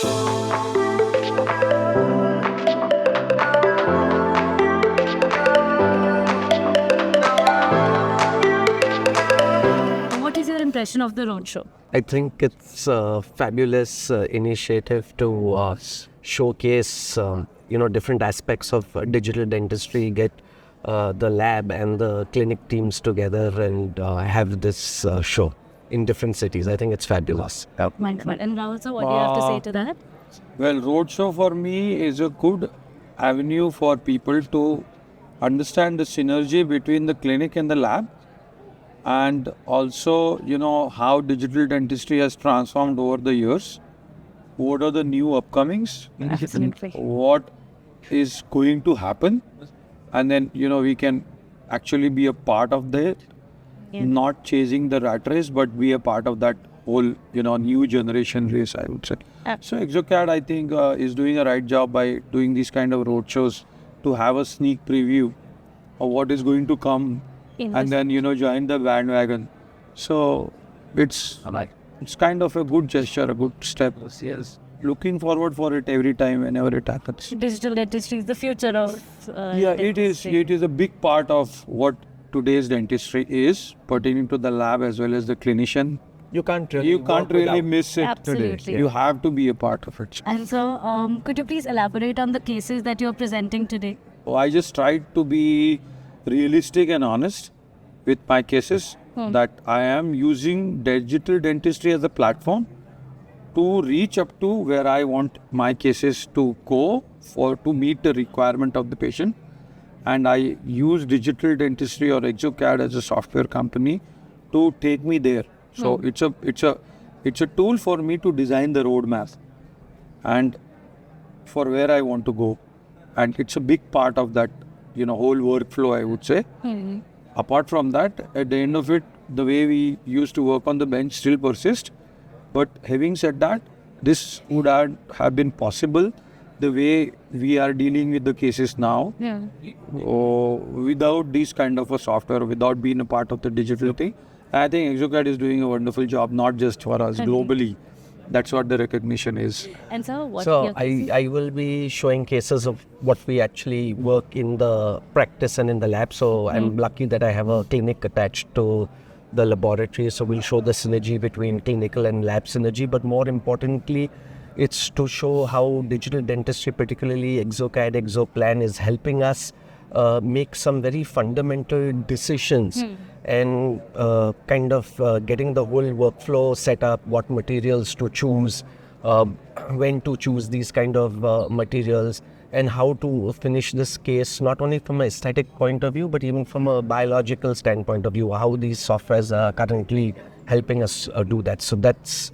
What is your impression of the roadshow? I think it's a fabulous initiative to showcase, different aspects of digital dentistry, get the lab and the clinic teams together and have this show in different cities. I think it's fabulous. Wonderful. And Rahul sir, what do you have to say to that? Well, roadshow for me is a good avenue for people to understand the synergy between the clinic and the lab, and also, how digital dentistry has transformed over the years. What are the new upcomings? Absolutely. What is going to happen? And then, we can actually be a part of that, not chasing the rat race, but be a part of that whole, new generation race, I would say. So exocad, I think, is doing a right job by doing these kind of roadshows to have a sneak preview of what is going to come, and then, join the bandwagon. So it's kind of a good gesture, a good step. Yes. Looking forward for it every time, whenever it happens. Digital dentistry is the future of it is. It is a big part of what today's dentistry is, pertaining to the lab as well as the clinician. You can't really miss it Absolutely. today. You have to be a part of it. And so, could you please elaborate on the cases that you're presenting today? I just tried to be realistic and honest with my cases, that I am using digital dentistry as a platform to reach up to where I want my cases to go to meet the requirement of the patient. And I use digital dentistry or exocad as a software company to take me there. So it's a tool for me to design the roadmap and for where I want to go. And it's a big part of that, whole workflow, I would say. Apart from that, at the end of it, the way we used to work on the bench still persists. But having said that, this would have been possible the way we are dealing with the cases now, without this kind of a software, without being a part of the digital thing. I think exocad is doing a wonderful job, not just for us, globally. That's what the recognition is. And so, I will be showing cases of what we actually work in the practice and in the lab. So I'm lucky that I have a clinic attached to the laboratory. So we'll show the synergy between clinical and lab synergy. But more importantly, it's to show how digital dentistry, particularly exocad, exoplan, is helping us make some very fundamental decisions and getting the whole workflow set up, what materials to choose, when to choose these kind of materials, and how to finish this case, not only from an aesthetic point of view, but even from a biological standpoint of view, how these softwares are currently helping us do that. So that's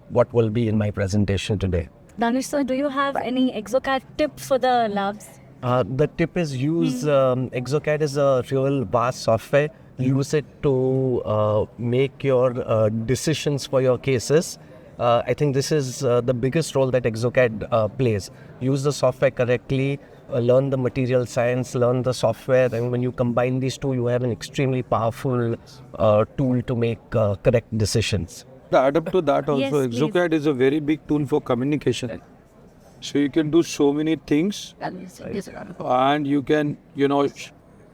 what will be in my presentation today. Danesh sir, do you have any exocad tip for the labs? The tip is use exocad is a real vast software. Use it to make your decisions for your cases. I think this is the biggest role that exocad plays. Use the software correctly, learn the material science, learn the software, and when you combine these two, you have an extremely powerful tool to make correct decisions. To add up to that also, Yes, exocad is a very big tool for communication. So you can do so many things, and you can,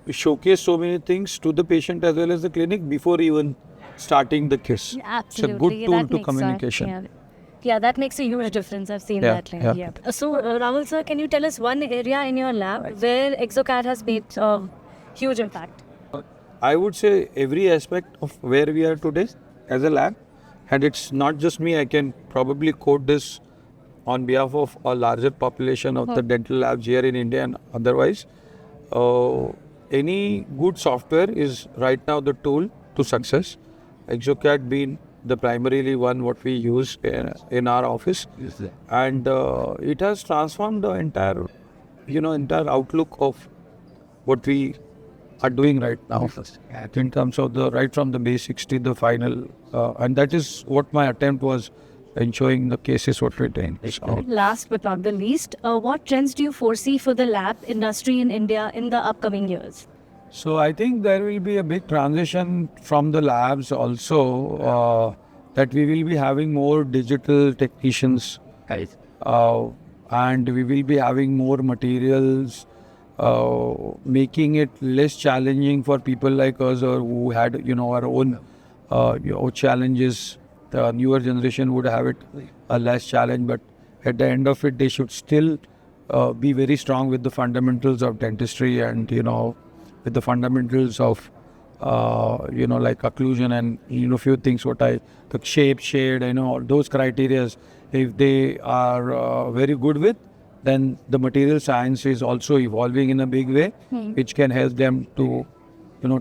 showcase so many things to the patient as well as the clinic before even starting the case. Absolutely. It's a good tool to communication. Yeah, that makes a huge difference. I've seen that. So, Rahul sir, can you tell us one area in your lab where exocad has made a huge impact? I would say every aspect of where we are today as a lab, and it's not just me, I can probably quote this on behalf of a larger population of the dental labs here in India and otherwise. Any good software is right now the tool to success. exocad being the primarily one what we use in our office, and it has transformed the entire outlook of what we are doing right now in terms of the right from the basics to the final, and that is what my attempt was in showing the cases what we're doing. Last but not the least, what trends do you foresee for the lab industry in India in the upcoming years? So I think there will be a big transition from the labs also, that we will be having more digital technicians And we will be having more materials, making it less challenging for people like us or who had, our own, challenges. The newer generation would have it a less challenge, but at the end of it, they should still be very strong with the fundamentals of dentistry and, with the fundamentals of, like occlusion and, few things, the shape, shade, those criterias. If they are very good with, then the material science is also evolving in a big way, which can help them to,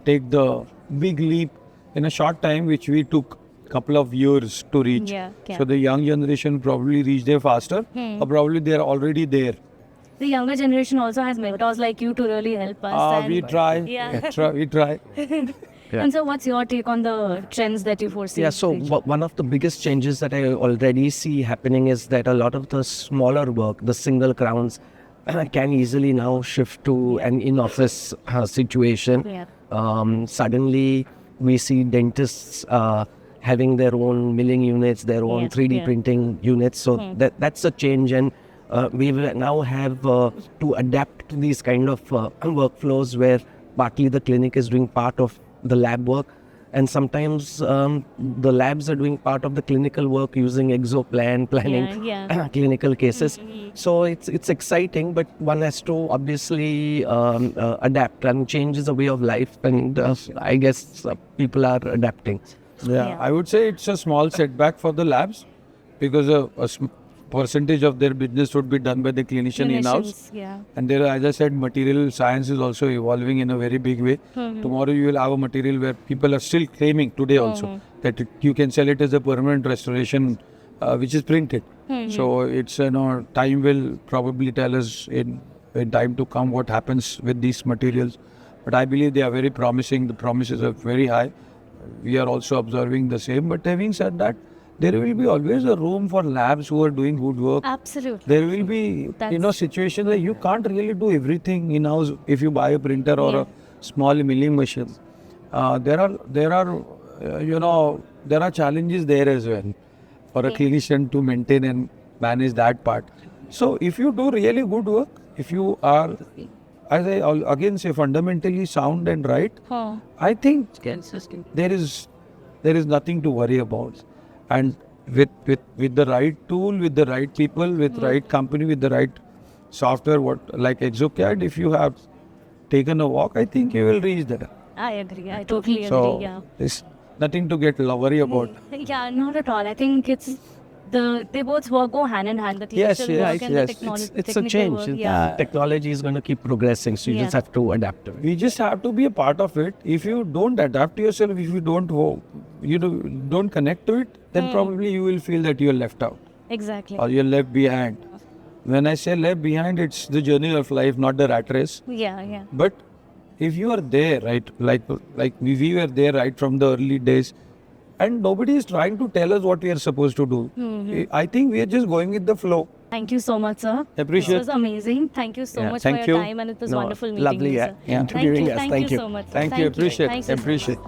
take the big leap in a short time, which we took couple of years to reach. So the young generation probably reach there faster, or probably they are already there. The younger generation also has mentors like you to really help us. We try. We try. And so what's your take on the trends that you foresee? So one of the biggest changes that I already see happening is that a lot of the smaller work, the single crowns, can easily now shift to an in-office situation. Suddenly we see dentists having their own milling units, their own 3D printing units. So that's a change, and we will now have to adapt to these kind of workflows where partly the clinic is doing part of the lab work, and sometimes the labs are doing part of the clinical work using planning clinical cases. So it's exciting, but one has to obviously adapt, and change is a way of life, and I guess people are adapting. I would say it's a small setback for the labs because a percentage of their business would be done by the clinician in-house. And there, as I said, material science is also evolving in a very big way. Tomorrow you will have a material where people are still claiming today also that you can sell it as a permanent restoration, which is printed. So it's, time will probably tell us in time to come what happens with these materials. But I believe they are very promising. The promises are very high. We are also observing the same. But having said that, there will be always a room for labs who are doing good work. Absolutely. There will be, situations where you can't really do everything in-house if you buy a printer or a small milling machine. There are challenges there as well for a clinician to maintain and manage that part. So if you do really good work, if you are, as I again say, fundamentally sound and right, I think there is nothing to worry about. And with the right tool, with the right people, with right company, with the right software, like exocad, if you have taken a walk, I think you will reach there. I agree. I totally agree. So there's nothing to get worry about. Not at all. I think they both go hand in hand. The clinical work and the technology. It's a change. Work, Technology is going to keep progressing, so you just have to adapt to it. We just have to be a part of it. If you don't adapt to yourself, if you don't connect to it, then probably you will feel that you are left out. Exactly. Or you're left behind. When I say left behind, it's the journey of life, not the rat race. But if you are there, right, like we were there right from the early days, and nobody is trying to tell us what we are supposed to do. I think we are just going with the flow. Thank you so much, sir. Appreciate. This was amazing. Thank you so much for your time, and it was wonderful meeting lovely you, sir. interviewing us. Thank you so much. Thank you. Appreciate.